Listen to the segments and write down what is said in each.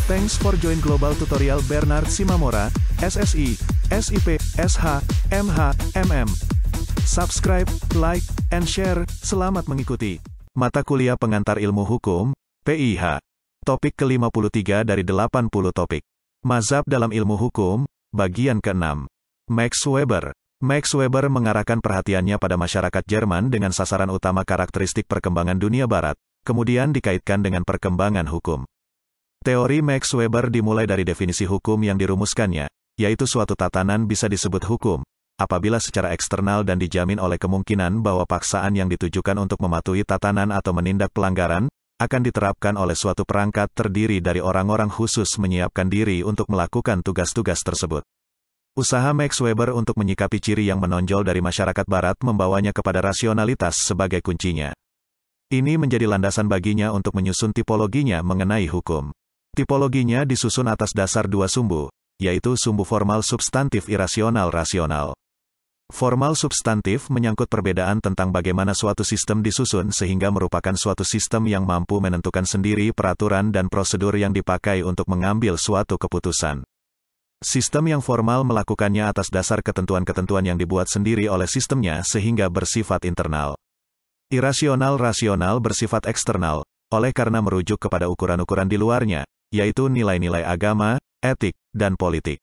Thanks for join Global Tutorial Bernard Simamora, SSI, SIP, SH, MH, MM. Subscribe, like, and share. Selamat mengikuti. Mata kuliah pengantar ilmu hukum, PIH. Topik ke-53 dari 80 topik. Mazhab dalam ilmu hukum, bagian ke-6. Max Weber. Max Weber mengarahkan perhatiannya pada masyarakat Jerman dengan sasaran utama karakteristik perkembangan dunia barat, kemudian dikaitkan dengan perkembangan hukum. Teori Max Weber dimulai dari definisi hukum yang dirumuskannya, yaitu suatu tatanan bisa disebut hukum, apabila secara eksternal dan dijamin oleh kemungkinan bahwa paksaan yang ditujukan untuk mematuhi tatanan atau menindak pelanggaran, akan diterapkan oleh suatu perangkat terdiri dari orang-orang khusus menyiapkan diri untuk melakukan tugas-tugas tersebut. Usaha Max Weber untuk menyikapi ciri yang menonjol dari masyarakat barat membawanya kepada rasionalitas sebagai kuncinya. Ini menjadi landasan baginya untuk menyusun tipologinya mengenai hukum. Tipologinya disusun atas dasar dua sumbu, yaitu sumbu formal substantif irasional rasional. Formal substantif menyangkut perbedaan tentang bagaimana suatu sistem disusun sehingga merupakan suatu sistem yang mampu menentukan sendiri peraturan dan prosedur yang dipakai untuk mengambil suatu keputusan. Sistem yang formal melakukannya atas dasar ketentuan-ketentuan yang dibuat sendiri oleh sistemnya sehingga bersifat internal. Irasional rasional bersifat eksternal, oleh karena merujuk kepada ukuran-ukuran di luarnya, yaitu nilai-nilai agama, etik, dan politik.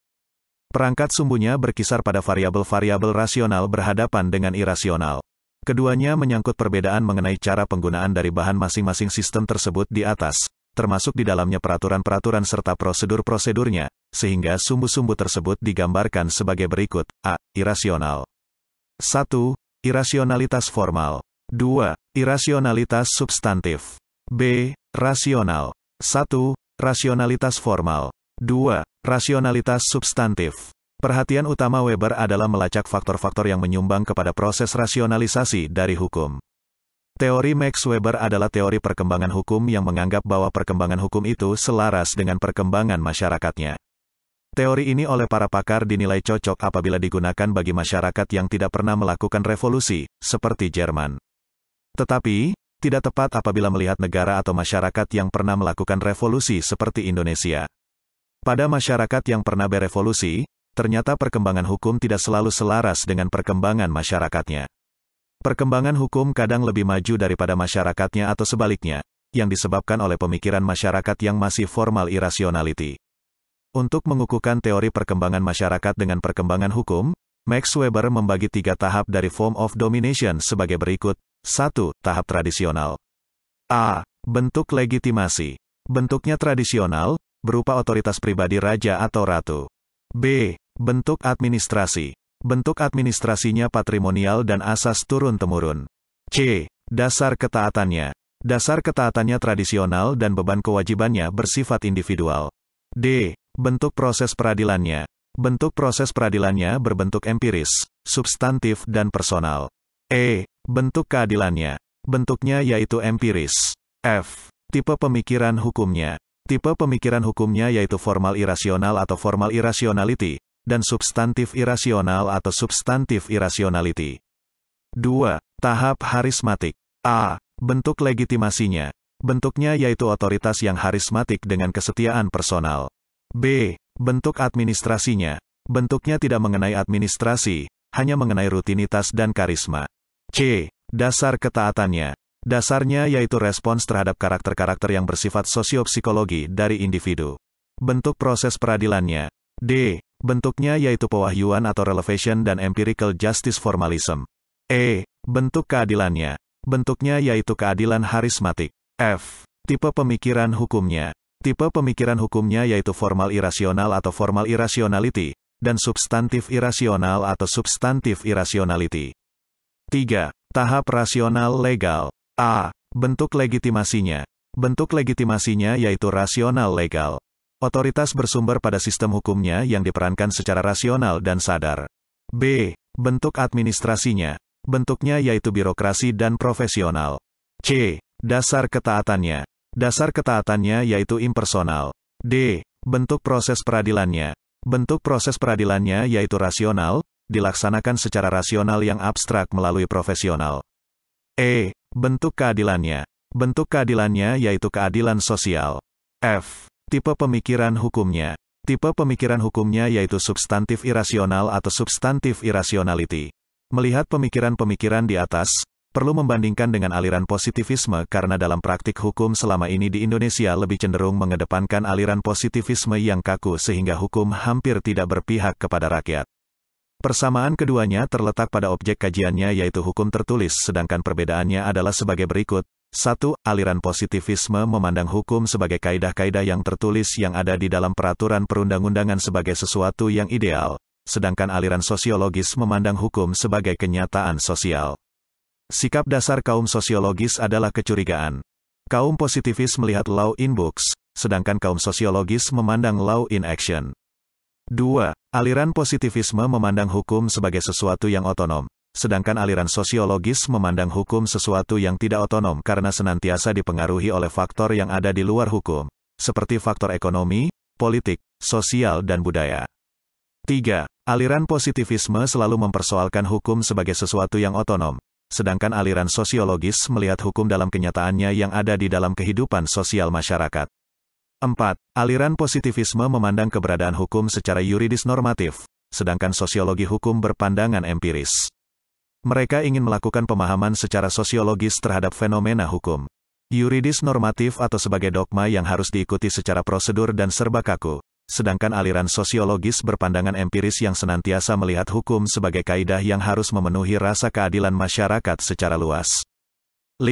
Perangkat sumbunya berkisar pada variabel-variabel rasional berhadapan dengan irasional. Keduanya menyangkut perbedaan mengenai cara penggunaan dari bahan masing-masing sistem tersebut di atas, termasuk di dalamnya peraturan-peraturan serta prosedur-prosedurnya, sehingga sumbu-sumbu tersebut digambarkan sebagai berikut. A. Irasional. 1. Irasionalitas formal. 2. Irasionalitas substantif. B. Rasional. 1. Rasionalitas formal. 2. Rasionalitas substantif. Perhatian utama Weber adalah melacak faktor-faktor yang menyumbang kepada proses rasionalisasi dari hukum. Teori Max Weber adalah teori perkembangan hukum yang menganggap bahwa perkembangan hukum itu selaras dengan perkembangan masyarakatnya. Teori ini oleh para pakar dinilai cocok apabila digunakan bagi masyarakat yang tidak pernah melakukan revolusi, seperti Jerman. Tetapi, tidak tepat apabila melihat negara atau masyarakat yang pernah melakukan revolusi seperti Indonesia. Pada masyarakat yang pernah berevolusi, ternyata perkembangan hukum tidak selalu selaras dengan perkembangan masyarakatnya. Perkembangan hukum kadang lebih maju daripada masyarakatnya atau sebaliknya, yang disebabkan oleh pemikiran masyarakat yang masih formal irrationality. Untuk mengukuhkan teori perkembangan masyarakat dengan perkembangan hukum, Max Weber membagi 3 tahap dari form of domination sebagai berikut. 1. Tahap tradisional. A. Bentuk legitimasi. Bentuknya tradisional, berupa otoritas pribadi raja atau ratu. B. Bentuk administrasi. Bentuk administrasinya patrimonial dan asas turun-temurun. C. Dasar ketaatannya. Dasar ketaatannya tradisional dan beban kewajibannya bersifat individual. D. Bentuk proses peradilannya. Bentuk proses peradilannya berbentuk empiris, substantif dan personal. E. Bentuk keadilannya. Bentuknya yaitu empiris. F. Tipe pemikiran hukumnya. Tipe pemikiran hukumnya yaitu formal irasional atau formal irrationality, dan substantif irasional atau substantif irrationality. 2. Tahap harismatik. A. Bentuk legitimasinya. Bentuknya yaitu otoritas yang harismatik dengan kesetiaan personal. B. Bentuk administrasinya. Bentuknya tidak mengenai administrasi, hanya mengenai rutinitas dan karisma. C. Dasar ketaatannya. Dasarnya yaitu respons terhadap karakter-karakter yang bersifat sosiopsikologi dari individu. Bentuk proses peradilannya. D. Bentuknya yaitu pewahyuan atau relevation dan empirical justice formalism. E. Bentuk keadilannya. Bentuknya yaitu keadilan harismatik. F. Tipe pemikiran hukumnya. Tipe pemikiran hukumnya yaitu formal irasional atau formal irrationality, dan substantif irasional atau substantif irrationality. 3. Tahap rasional legal. A. Bentuk legitimasinya. Bentuk legitimasinya yaitu rasional legal. Otoritas bersumber pada sistem hukumnya yang diperankan secara rasional dan sadar. B. Bentuk administrasinya. Bentuknya yaitu birokrasi dan profesional. C. Dasar ketaatannya. Dasar ketaatannya yaitu impersonal. D. Bentuk proses peradilannya. Bentuk proses peradilannya yaitu rasional, dilaksanakan secara rasional yang abstrak melalui profesional. E. Bentuk keadilannya. Bentuk keadilannya yaitu keadilan sosial. F. Tipe pemikiran hukumnya. Tipe pemikiran hukumnya yaitu substantif irasional atau substantif irrationality. Melihat pemikiran-pemikiran di atas, perlu membandingkan dengan aliran positivisme karena dalam praktik hukum selama ini di Indonesia lebih cenderung mengedepankan aliran positivisme yang kaku sehingga hukum hampir tidak berpihak kepada rakyat. Persamaan keduanya terletak pada objek kajiannya yaitu hukum tertulis sedangkan perbedaannya adalah sebagai berikut. 1. Aliran positivisme memandang hukum sebagai kaidah-kaidah yang tertulis yang ada di dalam peraturan perundang-undangan sebagai sesuatu yang ideal, sedangkan aliran sosiologis memandang hukum sebagai kenyataan sosial. Sikap dasar kaum sosiologis adalah kecurigaan. Kaum positivis melihat law in books, sedangkan kaum sosiologis memandang law in action. 2. Aliran positivisme memandang hukum sebagai sesuatu yang otonom, sedangkan aliran sosiologis memandang hukum sesuatu yang tidak otonom karena senantiasa dipengaruhi oleh faktor yang ada di luar hukum, seperti faktor ekonomi, politik, sosial dan budaya. 3. Aliran positivisme selalu mempersoalkan hukum sebagai sesuatu yang otonom, sedangkan aliran sosiologis melihat hukum dalam kenyataannya yang ada di dalam kehidupan sosial masyarakat. 4. Aliran positivisme memandang keberadaan hukum secara yuridis normatif, sedangkan sosiologi hukum berpandangan empiris. Mereka ingin melakukan pemahaman secara sosiologis terhadap fenomena hukum. Yuridis normatif atau sebagai dogma yang harus diikuti secara prosedur dan serba kaku, sedangkan aliran sosiologis berpandangan empiris yang senantiasa melihat hukum sebagai kaidah yang harus memenuhi rasa keadilan masyarakat secara luas. 5.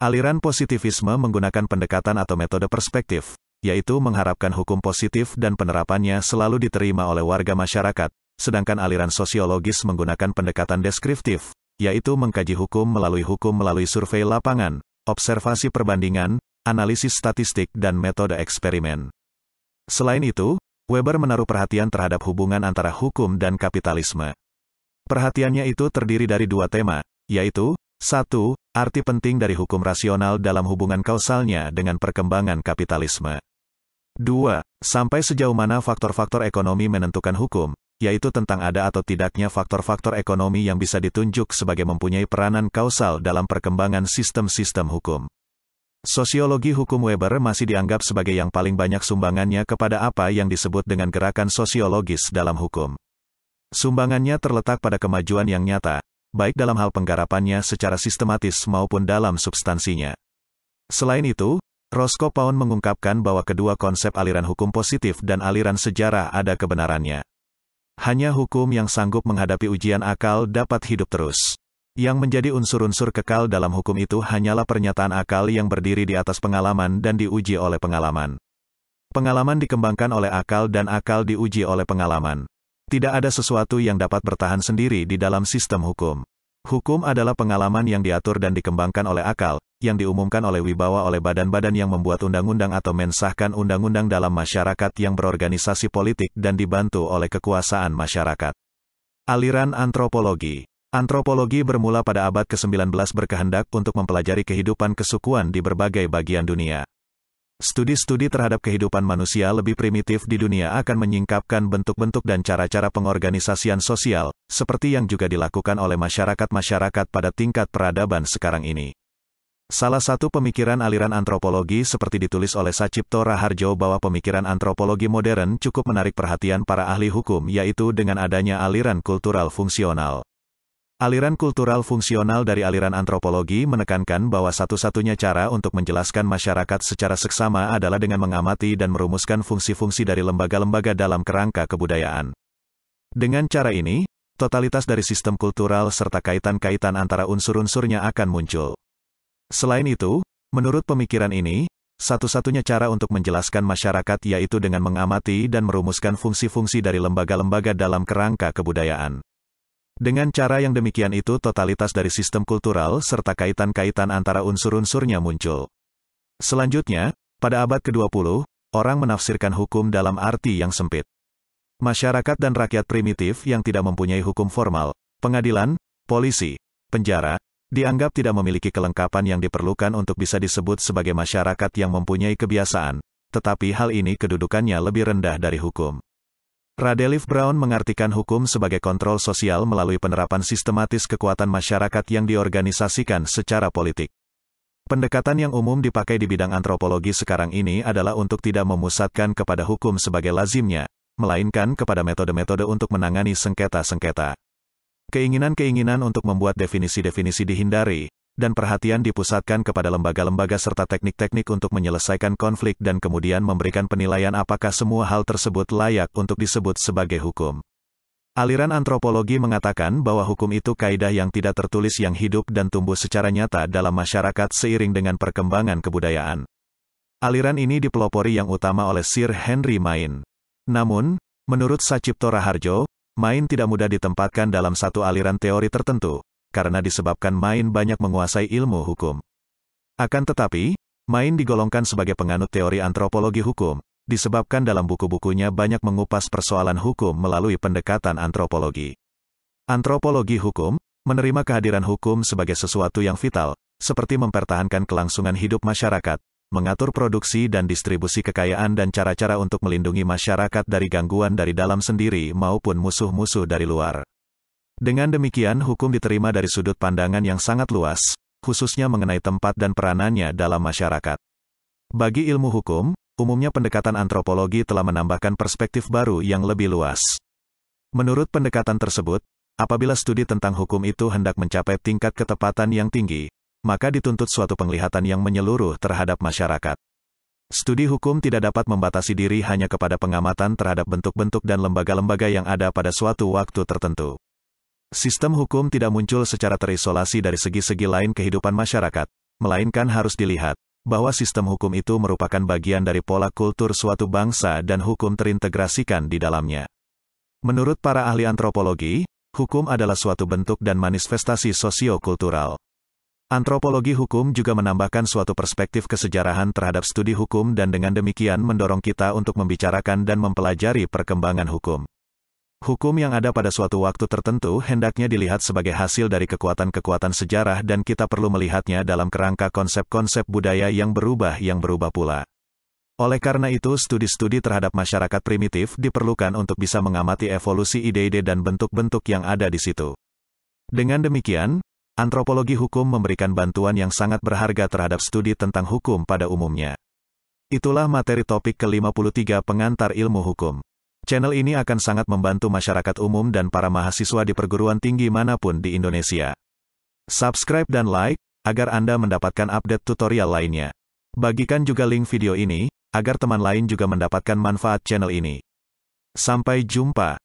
Aliran positivisme menggunakan pendekatan atau metode perspektif, yaitu mengharapkan hukum positif dan penerapannya selalu diterima oleh warga masyarakat, sedangkan aliran sosiologis menggunakan pendekatan deskriptif, yaitu mengkaji hukum melalui survei lapangan, observasi perbandingan, analisis statistik dan metode eksperimen. Selain itu, Weber menaruh perhatian terhadap hubungan antara hukum dan kapitalisme. Perhatiannya itu terdiri dari dua tema, yaitu 1. Arti penting dari hukum rasional dalam hubungan kausalnya dengan perkembangan kapitalisme. 2. Sampai sejauh mana faktor-faktor ekonomi menentukan hukum, yaitu tentang ada atau tidaknya faktor-faktor ekonomi yang bisa ditunjuk sebagai mempunyai peranan kausal dalam perkembangan sistem-sistem hukum. Sosiologi hukum Weber masih dianggap sebagai yang paling banyak sumbangannya kepada apa yang disebut dengan gerakan sosiologis dalam hukum. Sumbangannya terletak pada kemajuan yang nyata, baik dalam hal penggarapannya secara sistematis maupun dalam substansinya. Selain itu, Roscoe Pound mengungkapkan bahwa kedua konsep aliran hukum positif dan aliran sejarah ada kebenarannya. Hanya hukum yang sanggup menghadapi ujian akal dapat hidup terus. Yang menjadi unsur-unsur kekal dalam hukum itu hanyalah pernyataan akal yang berdiri di atas pengalaman dan diuji oleh pengalaman. Pengalaman dikembangkan oleh akal dan akal diuji oleh pengalaman. Tidak ada sesuatu yang dapat bertahan sendiri di dalam sistem hukum. Hukum adalah pengalaman yang diatur dan dikembangkan oleh akal, yang diumumkan oleh wibawa oleh badan-badan yang membuat undang-undang atau mensahkan undang-undang dalam masyarakat yang berorganisasi politik dan dibantu oleh kekuasaan masyarakat. Aliran antropologi. Antropologi bermula pada abad ke-19 berkehendak untuk mempelajari kehidupan kesukuan di berbagai bagian dunia. Studi-studi terhadap kehidupan manusia lebih primitif di dunia akan menyingkapkan bentuk-bentuk dan cara-cara pengorganisasian sosial, seperti yang juga dilakukan oleh masyarakat-masyarakat pada tingkat peradaban sekarang ini. Salah satu pemikiran aliran antropologi seperti ditulis oleh Sacipto Raharjo bahwa pemikiran antropologi modern cukup menarik perhatian para ahli hukum yaitu dengan adanya aliran kultural fungsional. Aliran kultural fungsional dari aliran antropologi menekankan bahwa satu-satunya cara untuk menjelaskan masyarakat secara seksama adalah dengan mengamati dan merumuskan fungsi-fungsi dari lembaga-lembaga dalam kerangka kebudayaan. Dengan cara ini, totalitas dari sistem kultural serta kaitan-kaitan antara unsur-unsurnya akan muncul. Selain itu, menurut pemikiran ini, satu-satunya cara untuk menjelaskan masyarakat yaitu dengan mengamati dan merumuskan fungsi-fungsi dari lembaga-lembaga dalam kerangka kebudayaan. Dengan cara yang demikian itu totalitas dari sistem kultural serta kaitan-kaitan antara unsur-unsurnya muncul. Selanjutnya, pada abad ke-20, orang menafsirkan hukum dalam arti yang sempit. Masyarakat dan rakyat primitif yang tidak mempunyai hukum formal, pengadilan, polisi, penjara, dianggap tidak memiliki kelengkapan yang diperlukan untuk bisa disebut sebagai masyarakat yang mempunyai kebiasaan, tetapi hal ini kedudukannya lebih rendah dari hukum. Radcliffe Brown mengartikan hukum sebagai kontrol sosial melalui penerapan sistematis kekuatan masyarakat yang diorganisasikan secara politik. Pendekatan yang umum dipakai di bidang antropologi sekarang ini adalah untuk tidak memusatkan kepada hukum sebagai lazimnya, melainkan kepada metode-metode untuk menangani sengketa-sengketa. Keinginan-keinginan untuk membuat definisi-definisi dihindari, dan perhatian dipusatkan kepada lembaga-lembaga serta teknik-teknik untuk menyelesaikan konflik dan kemudian memberikan penilaian apakah semua hal tersebut layak untuk disebut sebagai hukum. Aliran antropologi mengatakan bahwa hukum itu kaidah yang tidak tertulis yang hidup dan tumbuh secara nyata dalam masyarakat seiring dengan perkembangan kebudayaan. Aliran ini dipelopori yang utama oleh Sir Henry Maine. Namun, menurut Sacipto Raharjo, Maine tidak mudah ditempatkan dalam satu aliran teori tertentu, karena disebabkan Maine banyak menguasai ilmu hukum. Akan tetapi, Maine digolongkan sebagai penganut teori antropologi hukum, disebabkan dalam buku-bukunya banyak mengupas persoalan hukum melalui pendekatan antropologi. Antropologi hukum menerima kehadiran hukum sebagai sesuatu yang vital, seperti mempertahankan kelangsungan hidup masyarakat, mengatur produksi dan distribusi kekayaan dan cara-cara untuk melindungi masyarakat dari gangguan dari dalam sendiri maupun musuh-musuh dari luar. Dengan demikian hukum diterima dari sudut pandangan yang sangat luas, khususnya mengenai tempat dan peranannya dalam masyarakat. Bagi ilmu hukum, umumnya pendekatan antropologi telah menambahkan perspektif baru yang lebih luas. Menurut pendekatan tersebut, apabila studi tentang hukum itu hendak mencapai tingkat ketepatan yang tinggi, maka dituntut suatu penglihatan yang menyeluruh terhadap masyarakat. Studi hukum tidak dapat membatasi diri hanya kepada pengamatan terhadap bentuk-bentuk dan lembaga-lembaga yang ada pada suatu waktu tertentu. Sistem hukum tidak muncul secara terisolasi dari segi-segi lain kehidupan masyarakat, melainkan harus dilihat bahwa sistem hukum itu merupakan bagian dari pola kultur suatu bangsa dan hukum terintegrasikan di dalamnya. Menurut para ahli antropologi, hukum adalah suatu bentuk dan manifestasi sosio-kultural. Antropologi hukum juga menambahkan suatu perspektif kesejarahan terhadap studi hukum dan dengan demikian mendorong kita untuk membicarakan dan mempelajari perkembangan hukum. Hukum yang ada pada suatu waktu tertentu hendaknya dilihat sebagai hasil dari kekuatan-kekuatan sejarah dan kita perlu melihatnya dalam kerangka konsep-konsep budaya yang berubah pula. Oleh karena itu studi-studi terhadap masyarakat primitif diperlukan untuk bisa mengamati evolusi ide-ide dan bentuk-bentuk yang ada di situ. Dengan demikian, antropologi hukum memberikan bantuan yang sangat berharga terhadap studi tentang hukum pada umumnya. Itulah materi topik ke-53 pengantar ilmu hukum. Channel ini akan sangat membantu masyarakat umum dan para mahasiswa di perguruan tinggi manapun di Indonesia. Subscribe dan like, agar Anda mendapatkan update tutorial lainnya. Bagikan juga link video ini, agar teman lain juga mendapatkan manfaat channel ini. Sampai jumpa.